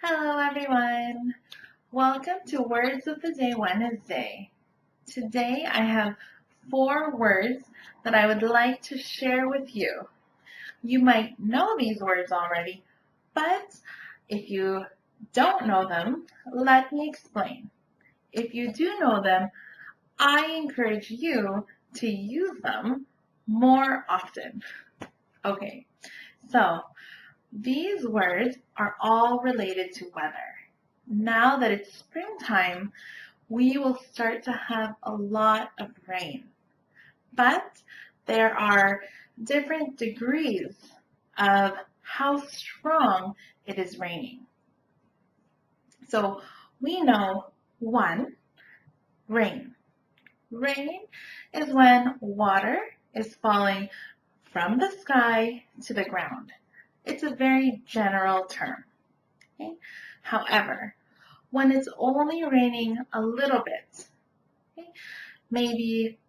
Hello everyone! Welcome to Words of the Day Wednesday. Today I have 4 words that I would like to share with you. You might know these words already, but if you don't know them, let me explain. If you do know them, I encourage you to use them more often. Okay, so these words are all related to weather. Now that it's springtime, we will start to have a lot of rain. But there are different degrees of how strong it is raining. So we know 1, rain. Rain is when water is falling from the sky to the ground. It's a very general term. Okay? However, when it's only raining a little bit, okay, maybe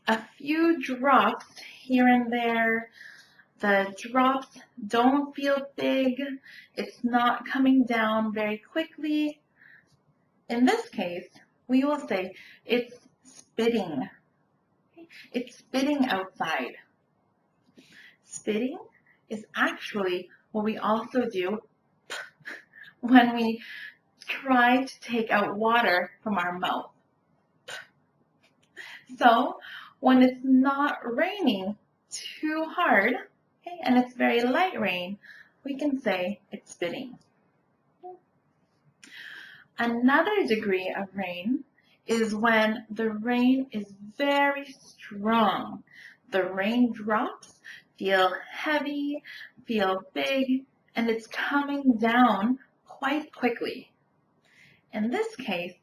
a few drops here and there, the drops don't feel big, it's not coming down very quickly. In this case, we will say it's spitting. Okay? It's spitting outside. Spitting is actually what we also do when we try to take out water from our mouth. So when it's not raining too hard, okay, and it's very light rain, we can say it's spitting. Another degree of rain is when the rain is very strong. The raindrops feel heavy, feel big, and it's coming down quite quickly. In this case,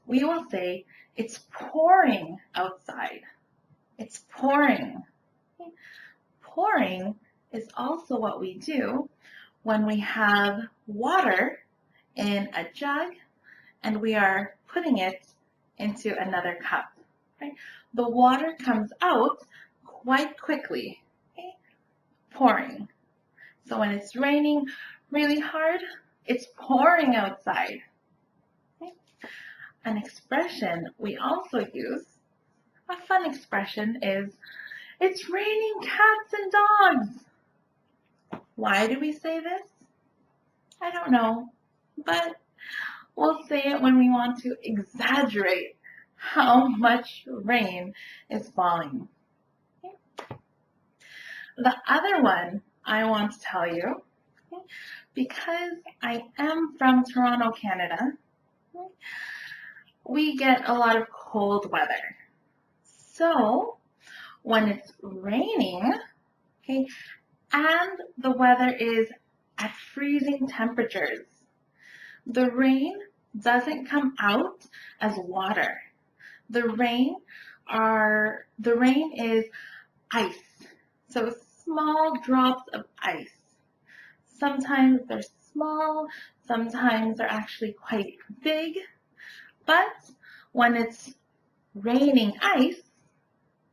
we will say it's pouring outside. It's pouring. Pouring is also what we do when we have water in a jug and we are putting it into another cup. Right? The water comes out quite quickly. Okay? Pouring. So when it's raining really hard, it's pouring outside. An expression we also use, a fun expression, is it's raining cats and dogs. Why do we say this? I don't know, but we'll say it when we want to exaggerate how much rain is falling. Okay. The other one I want to tell you, okay, because I am from Toronto, Canada, okay, we get a lot of cold weather. So when it's raining, okay, and the weather is at freezing temperatures, the rain doesn't come out as water. The rain is ice. So small drops of ice. Sometimes they're small, sometimes they're actually quite big. But when it's raining ice,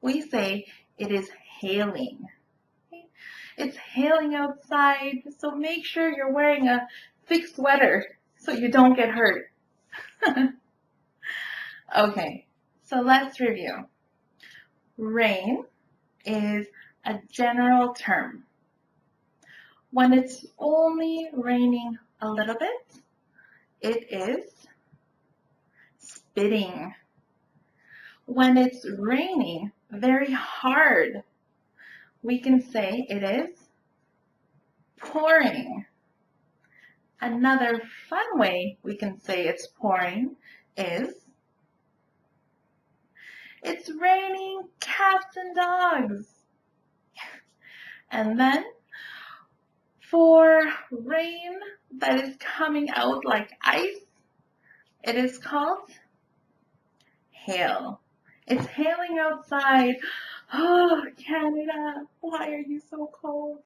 we say it is hailing. Okay? It's hailing outside, so make sure you're wearing a thick sweater so you don't get hurt. Okay, so let's review. Rain is a general term. When it's only raining a little bit, it is spitting. When it's raining very hard, we can say it is pouring. Another fun way we can say it's pouring is it's raining cats and dogs. And then for rain that is coming out like ice, it is called hail. It's hailing outside. Oh, Canada, why are you so cold?